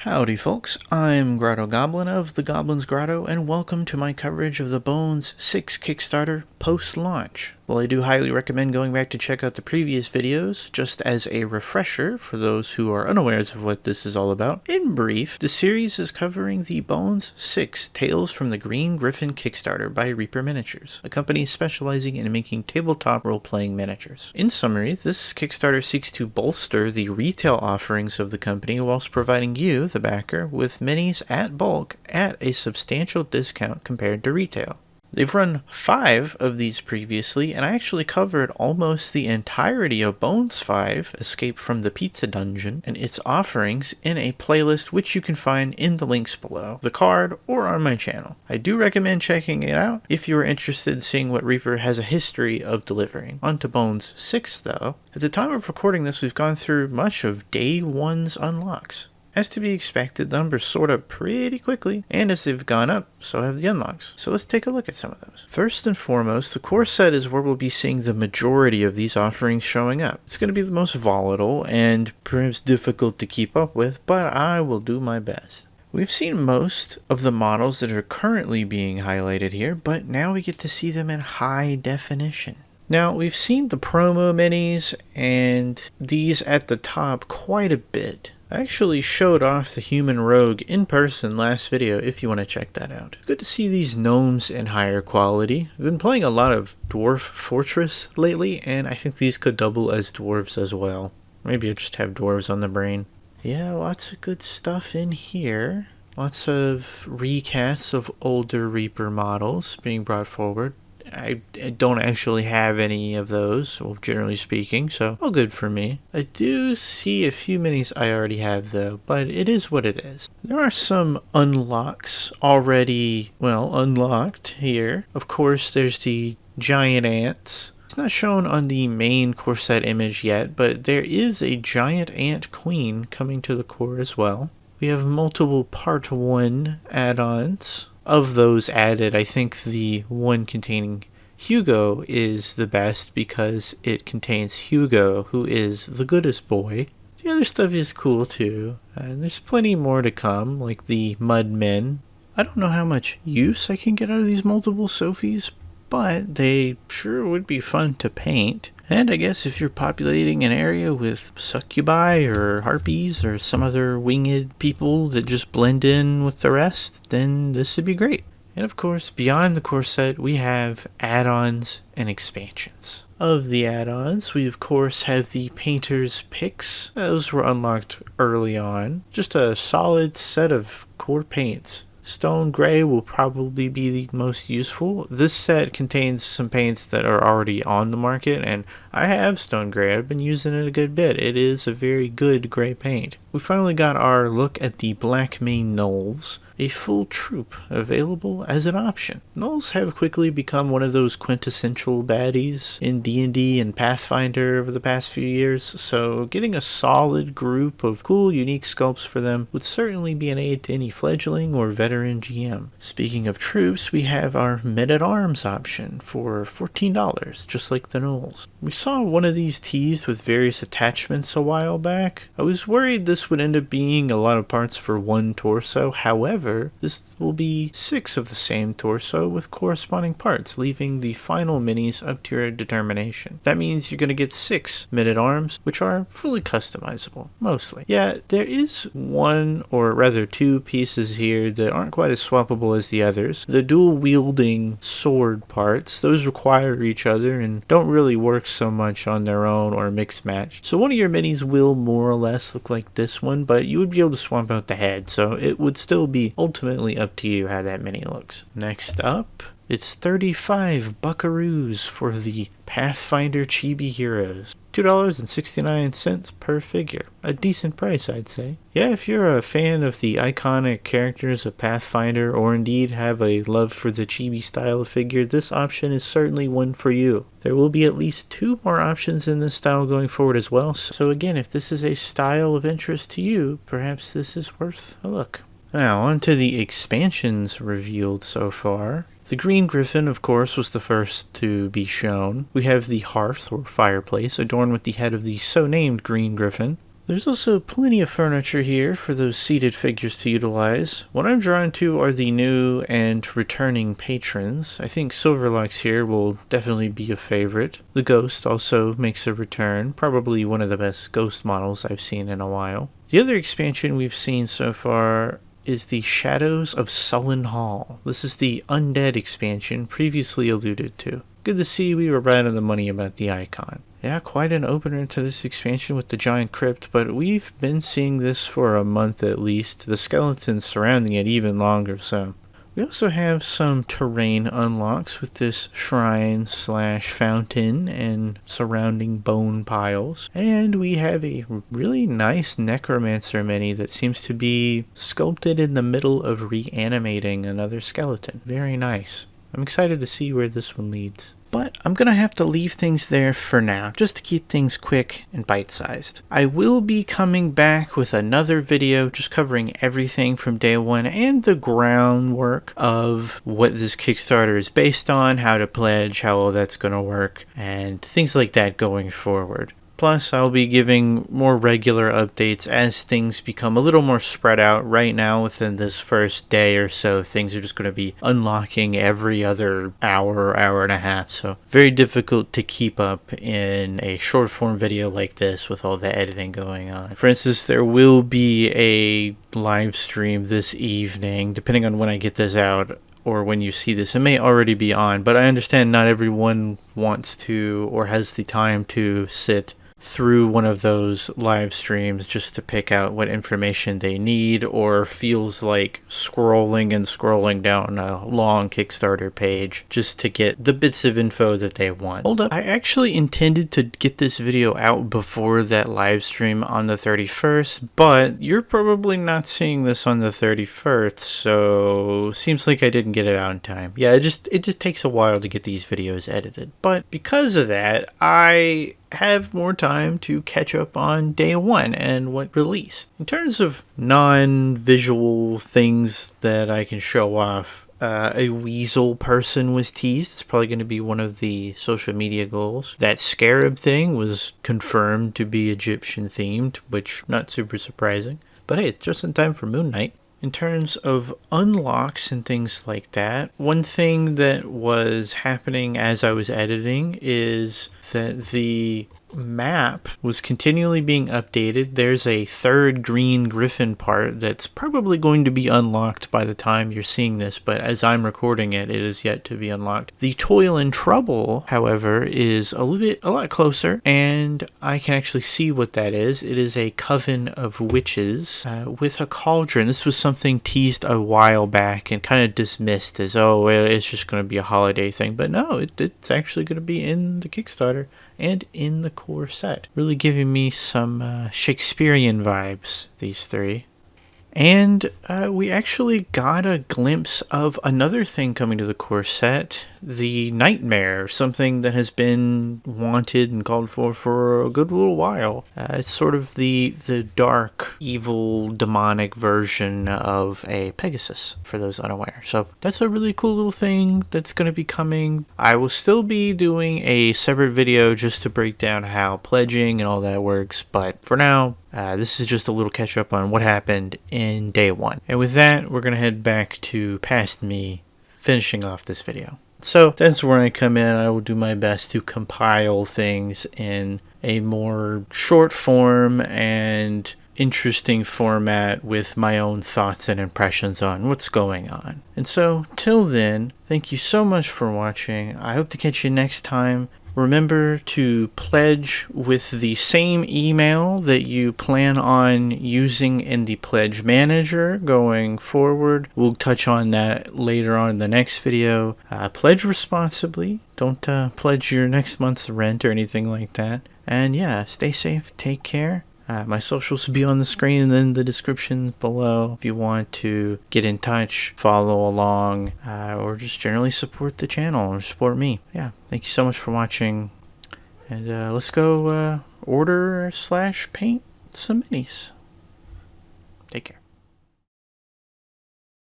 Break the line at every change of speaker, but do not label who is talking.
Howdy folks, I'm Grotto Goblin of the Goblin's Grotto, and welcome to my coverage of the Bones VI Kickstarter post-launch. While I do highly recommend going back to check out the previous videos, just as a refresher for those who are unawares of what this is all about, in brief, the series is covering the Bones VI Tales from the Green Griffin Kickstarter by Reaper Miniatures, a company specializing in making tabletop role-playing miniatures. In summary, this Kickstarter seeks to bolster the retail offerings of the company whilst providing you, the backer, with minis at bulk at a substantial discount compared to retail. They've run 5 of these previously, and I actually covered almost the entirety of Bones 5, Escape from the Pizza Dungeon, and its offerings in a playlist which you can find in the links below, the card, or on my channel. I do recommend checking it out if you are interested in seeing what Reaper has a history of delivering. On to Bones 6 though. At the time of recording this, we've gone through much of Day 1's unlocks. As to be expected, the numbers sort up pretty quickly, and as they've gone up, so have the unlocks. So let's take a look at some of those. First and foremost, the core set is where we'll be seeing the majority of these offerings showing up. It's going to be the most volatile and perhaps difficult to keep up with, but I will do my best. We've seen most of the models that are currently being highlighted here, but now we get to see them in high definition. Now, we've seen the promo minis and these at the top quite a bit. I actually showed off the human rogue in person last video if you want to check that out. It's good to see these gnomes in higher quality. I've been playing a lot of Dwarf Fortress lately, and I think these could double as dwarves as well. Maybe I just have dwarves on the brain. Yeah, lots of good stuff in here. Lots of recasts of older Reaper models being brought forward. I don't actually have any of those, well, generally speaking, so all good for me. I do see a few minis I already have though, but it is what it is. There are some unlocks already, unlocked here. Of course, there's the giant ants. It's not shown on the main core set image yet, but there is a giant ant queen coming to the core as well. We have multiple part 1 add-ons. Of those added, I think the one containing Hugo is the best because it contains Hugo, who is the goodest boy. The other stuff is cool too, and there's plenty more to come, like the Mud Men. I don't know how much use I can get out of these multiple Sophies, but they sure would be fun to paint. And I guess if you're populating an area with succubi or harpies or some other winged people that just blend in with the rest, then this would be great. And of course, beyond the core set, we have add-ons and expansions. Of the add-ons, we of course have the Painter's Picks. Those were unlocked early on. Just a solid set of core paints. Stone Gray will probably be the most useful. This set contains some paints that are already on the market, and I have Stone Gray. I've been using it a good bit. It is a very good gray paint. We finally got our look at the Blackmane Gnolls, a full troop available as an option. Gnolls have quickly become one of those quintessential baddies in D&D and Pathfinder over the past few years, so getting a solid group of cool, unique sculpts for them would certainly be an aid to any fledgling or veteran GM. Speaking of troops, we have our men-at-arms option for $14, just like the Gnolls. We saw one of these teased with various attachments a while back. I was worried this would end up being a lot of parts for one torso, however, this will be 6 of the same torso with corresponding parts, leaving the final minis up to your determination. That means you're going to get 6 men-at-arms, which are fully customizable, mostly. Yeah, there is one, or rather 2 pieces here that aren't quite as swappable as the others. The dual-wielding sword parts, those require each other and don't really work so much on their own or mixed match. So one of your minis will more or less look like this one, but you would be able to swap out the head, so it would still be ultimately up to you how that mini looks. Next up, it's 35 buckaroos for the Pathfinder Chibi heroes. $2.69 per figure. A decent price, I'd say. Yeah, if you're a fan of the iconic characters of Pathfinder, or indeed have a love for the Chibi style of figure, this option is certainly one for you. There will be at least 2 more options in this style going forward as well, so again, if this is a style of interest to you, perhaps this is worth a look. Now, on to the expansions revealed so far. The Green Griffin, of course, was the first to be shown. We have the hearth, or fireplace, adorned with the head of the so-named Green Griffin. There's also plenty of furniture here for those seated figures to utilize. What I'm drawn to are the new and returning patrons. I think Silverlocks here will definitely be a favorite. The Ghost also makes a return, probably one of the best Ghost models I've seen in a while. The other expansion we've seen so far is the Shadows of Sullenhall. This is the Undead expansion previously alluded to. Good to see we were right on the money about the icon. Yeah, quite an opener to this expansion with the giant crypt, but we've been seeing this for a month at least. The skeletons surrounding it even longer so. We also have some terrain unlocks with this shrine slash fountain and surrounding bone piles. And we have a really nice necromancer mini that seems to be sculpted in the middle of reanimating another skeleton. Very nice. I'm excited to see where this one leads. But I'm going to have to leave things there for now, just to keep things quick and bite-sized. I will be coming back with another video just covering everything from day one and the groundwork of what this Kickstarter is based on, how to pledge, how all that's going to work, and things like that going forward. Plus, I'll be giving more regular updates as things become a little more spread out. Right now, within this first day or so, things are just going to be unlocking every other hour, hour and a half. So, very difficult to keep up in a short form video like this with all the editing going on. For instance, there will be a live stream this evening, depending on when I get this out, or when you see this. It may already be on, but I understand not everyone wants to or has the time to sit through one of those live streams just to pick out what information they need, or feels like scrolling down a long Kickstarter page just to get the bits of info that they want. Hold up, I actually intended to get this video out before that live stream on the 31st, but you're probably not seeing this on the 31st, so seems like I didn't get it out in time. Yeah, it just takes a while to get these videos edited. But because of that, I have more time to catch up on day one and what released. In terms of non-visual things that I can show off, a weasel person was teased. It's probably going to be one of the social media goals. That scarab thing was confirmed to be Egyptian themed, which not super surprising. But hey, it's just in time for Moon Knight. In terms of unlocks and things like that, one thing that was happening as I was editing is that the map was continually being updated. There's a third green Griffin part that's probably going to be unlocked by the time you're seeing this, but as I'm recording it, it is yet to be unlocked. The Toil and Trouble, however, is a lot closer, and I can actually see what that is. It is a coven of witches with a cauldron. This was something teased a while back and kind of dismissed as, oh, it's just going to be a holiday thing, but no, it's actually going to be in the Kickstarter and in the core set. Really giving me some Shakespearean vibes, these three. And we actually got a glimpse of another thing coming to the core set, the Nightmare, something that has been wanted and called for a good little while. It's sort of the dark, evil, demonic version of a Pegasus, for those unaware. So that's a really cool little thing that's going to be coming. I will still be doing a separate video just to break down how pledging and all that works, but for now, this is just a little catch up on what happened in day one. And with that, we're going to head back to past me finishing off this video. So that's where I come in. I will do my best to compile things in a more short form and interesting format with my own thoughts and impressions on what's going on. And so, till then, thank you so much for watching. I hope to catch you next time. Remember to pledge with the same email that you plan on using in the pledge manager going forward. We'll touch on that later on in the next video. Pledge responsibly. Don't pledge your next month's rent or anything like that. And yeah, stay safe, take care. My socials will be on the screen and in the description below if you want to get in touch, follow along, or just generally support the channel or support me. Yeah, thank you so much for watching, and let's go order/paint some minis. Take care.